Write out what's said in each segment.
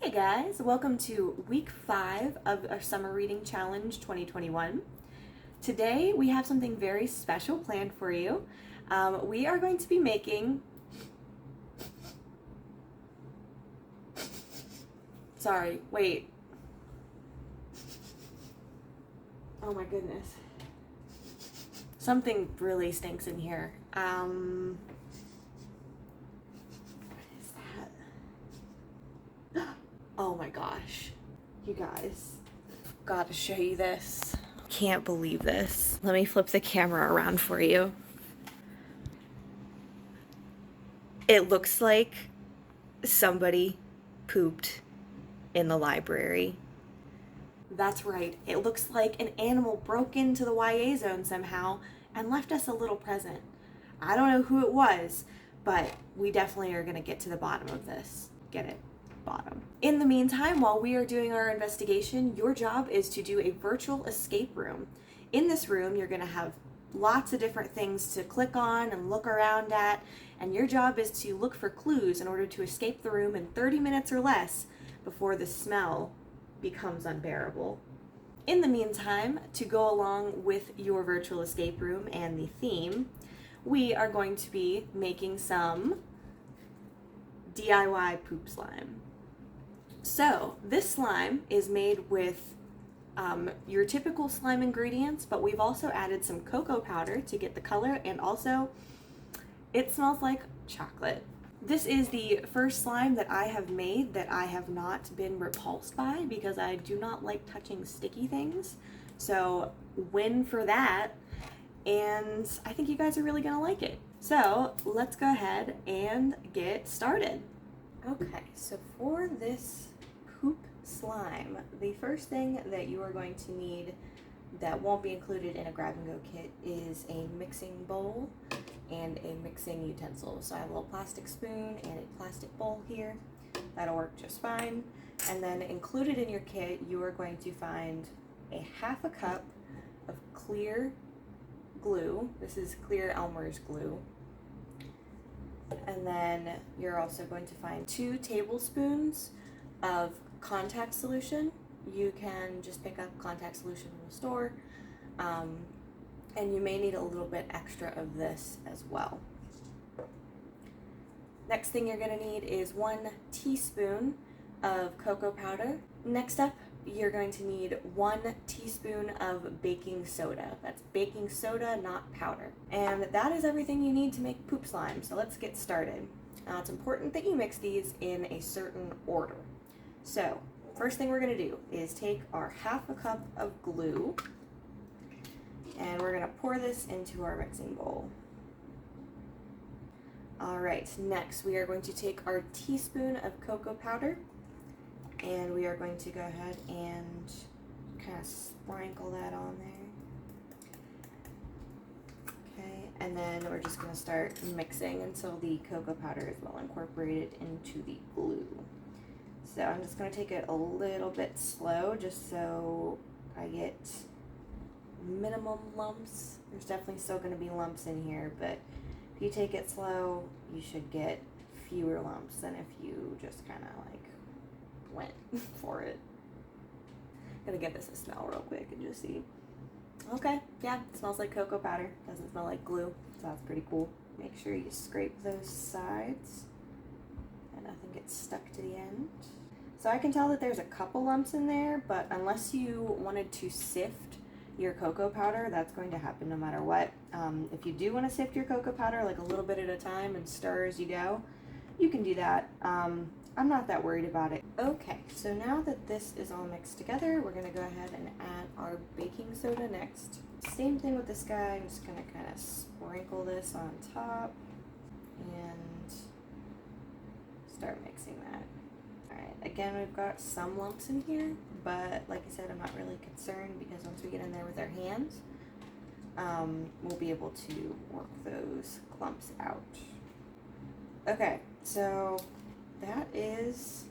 Hey guys, welcome to week 5 of our Summer Reading Challenge 2021. Today we have something very special planned for you. We are going to be making... Sorry, wait. Oh my goodness. Something really stinks in here. What is that? Oh my gosh. You guys, gotta show you this. Can't believe this. Let me flip the camera around for you. It looks like somebody pooped in the library. That's right. It looks like an animal broke into the YA zone somehow and left us a little present. I don't know who it was, but we definitely are gonna get to the bottom of this. Get it? Bottom. In the meantime, while we are doing our investigation, your job is to do a virtual escape room. In this room, you're going to have lots of different things to click on and look around at, and your job is to look for clues in order to escape the room in 30 minutes or less before the smell becomes unbearable. In the meantime, to go along with your virtual escape room and the theme, we are going to be making some DIY poop slime. So this slime is made with your typical slime ingredients, but we've also added some cocoa powder to get the color, and also it smells like chocolate. This is the first slime that I have made that I have not been repulsed by because I do not like touching sticky things. So win for that, and I think you guys are really gonna like it. So let's go ahead and get started. Okay, so for this poop slime, the first thing that you are going to need that won't be included in a grab and go kit is a mixing bowl and a mixing utensil. So I have a little plastic spoon and a plastic bowl here. That'll work just fine. And then included in your kit, you are going to find a half a cup of clear glue. This is clear Elmer's glue. And then you're also going to find 2 tablespoons of contact solution. You can just pick up contact solution from the store, and you may need a little bit extra of this as well. Next thing you're going to need is 1 teaspoon of cocoa powder. Next up, you're going to need 1 teaspoon of baking soda. That's baking soda, not powder. And that is everything you need to make poop slime. So let's get started. It's important that you mix these in a certain order. So first thing we're going to do is take our half a cup of glue, and we're going to pour this into our mixing bowl. All right, next we are going to take our teaspoon of cocoa powder, and we are going to go ahead and kind of sprinkle that on there. Okay, and then we're just going to start mixing until the cocoa powder is well incorporated into the glue. So I'm just going to take it a little bit slow just so I get minimum lumps. There's definitely still going to be lumps in here, but if you take it slow, you should get fewer lumps than if you just kind of like went for it. I'm gonna give this a smell real quick and just see. Okay, yeah, it smells like cocoa powder. Doesn't smell like glue, so that's pretty cool. Make sure you scrape those sides and nothing gets stuck to the end. So I can tell that there's a couple lumps in there, but unless you wanted to sift your cocoa powder, that's going to happen no matter what. If you do want to sift your cocoa powder like a little bit at a time and stir as you go, you can do that. I'm not that worried about it. Okay, so now that this is all mixed together, we're gonna go ahead and add our baking soda next. Same thing with this guy. I'm just gonna kind of sprinkle this on top and start mixing that. Alright, again, we've got some lumps in here, but like I said, I'm not really concerned because once we get in there with our hands, we'll be able to work those clumps out. Okay, so that is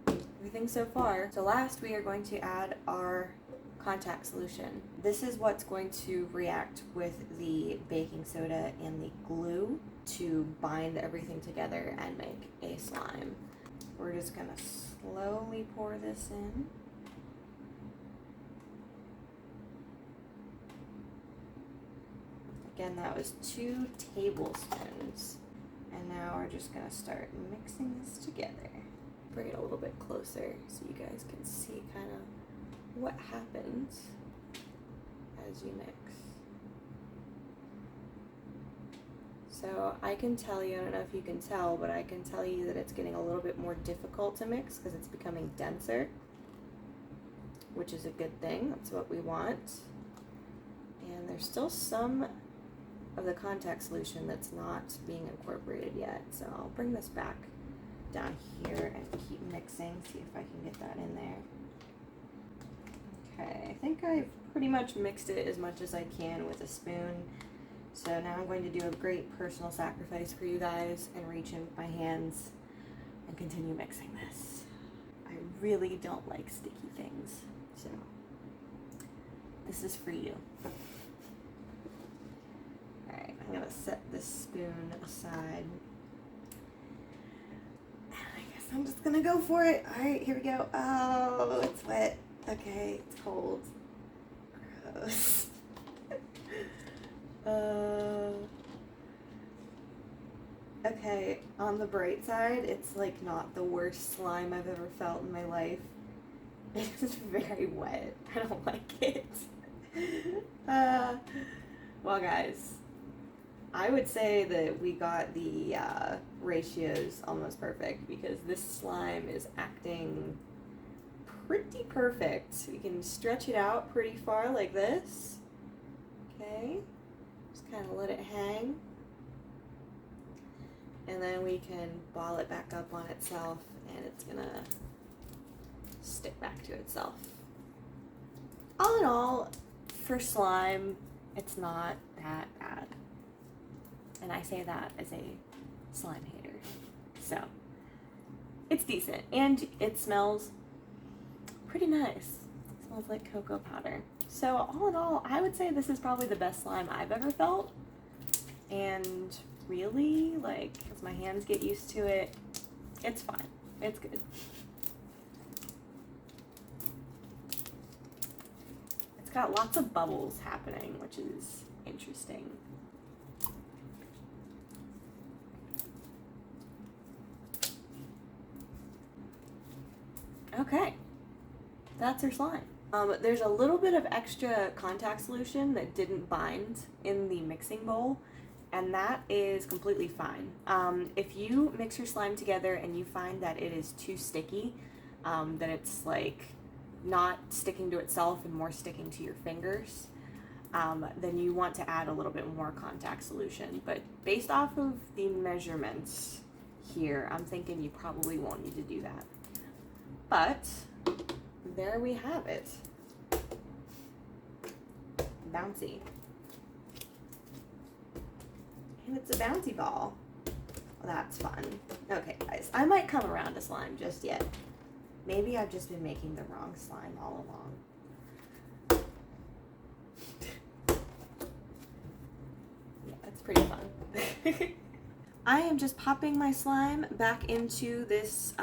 everything so far. So last we are going to add our contact solution. This is what's going to react with the baking soda and the glue to bind everything together and make a slime. We're just gonna slowly pour this in. Again, that was 2 tablespoons. And now we're just gonna start mixing this together. Bring it a little bit closer so you guys can see kind of what happens as you mix. So I can tell you, I don't know if you can tell, but I can tell you that it's getting a little bit more difficult to mix because it's becoming denser, which is a good thing. That's what we want. And there's still some of the contact solution that's not being incorporated yet. So I'll bring this back down here and keep mixing, see if I can get that in there. Okay, I think I've pretty much mixed it as much as I can with a spoon. So now I'm going to do a great personal sacrifice for you guys and reach in with my hands and continue mixing this. I really don't like sticky things, so this is for you. Alright, I'm gonna set this spoon aside. I guess I'm just gonna go for it. Alright, here we go. Oh, it's wet. Okay, it's cold. Gross. Okay, on the bright side, it's like not the worst slime I've ever felt in my life. It's very wet. I don't like it. Well guys, I would say that we got the ratios almost perfect because this slime is acting pretty perfect. We can stretch it out pretty far like this. Okay, just kind of let it hang. And then we can ball it back up on itself and it's gonna stick back to itself. All in all, for slime, it's not that bad. And I say that as a slime hater. So, it's decent. And it smells pretty nice. It smells like cocoa powder. So, all in all, I would say this is probably the best slime I've ever felt. And really, like, as my hands get used to it, it's fine. It's good. It's got lots of bubbles happening, which is interesting. Okay, that's our slime. There's a little bit of extra contact solution that didn't bind in the mixing bowl, and that is completely fine. If you mix your slime together and you find that it is too sticky, that it's like not sticking to itself and more sticking to your fingers, then you want to add a little bit more contact solution. But based off of the measurements here, I'm thinking you probably won't need to do that. But there we have it. Bouncy. And it's a bouncy ball. Well, that's fun. Okay, guys, I might come around to slime just yet. Maybe I've just been making the wrong slime all along. Yeah, that's pretty fun. I am just popping my slime back into this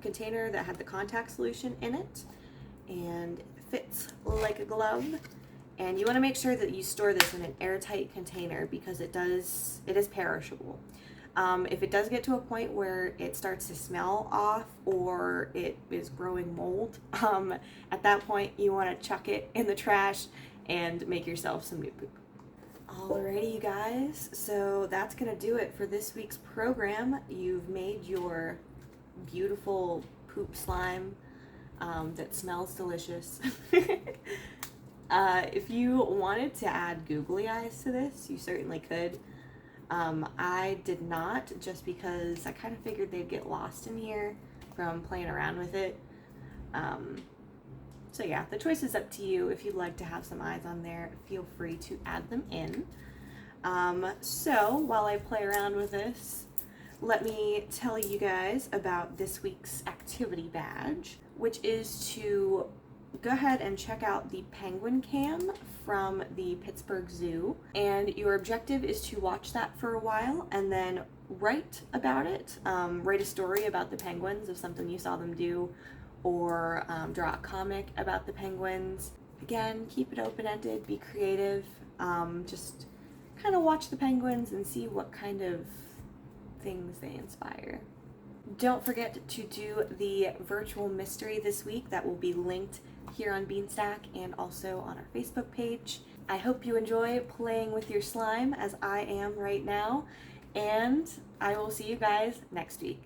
container that had the contact solution in it, and it fits like a glove. And you want to make sure that you store this in an airtight container because it is perishable. If it does get to a point where it starts to smell off or it is growing mold, at that point you want to chuck it in the trash and make yourself some new poop. Alrighty, you guys, so that's gonna do it for this week's program. You've made your beautiful poop slime that smells delicious. If you wanted to add googly eyes to this, you certainly could. I did not, just because I kind of figured they'd get lost in here from playing around with it. So yeah, the choice is up to you. If you'd like to have some eyes on there, feel free to add them in. So while I play around with this, let me tell you guys about this week's activity badge, which is to go ahead and check out the penguin cam from the Pittsburgh Zoo. And your objective is to watch that for a while and then write about it. Write a story about the penguins of something you saw them do, or draw a comic about the penguins. Again, keep it open-ended, be creative, just kind of watch the penguins and see what kind of things they inspire. Don't forget to do the virtual mystery this week. That will be linked here on Beanstack and also on our Facebook page. I hope you enjoy playing with your slime as I am right now, and I will see you guys next week.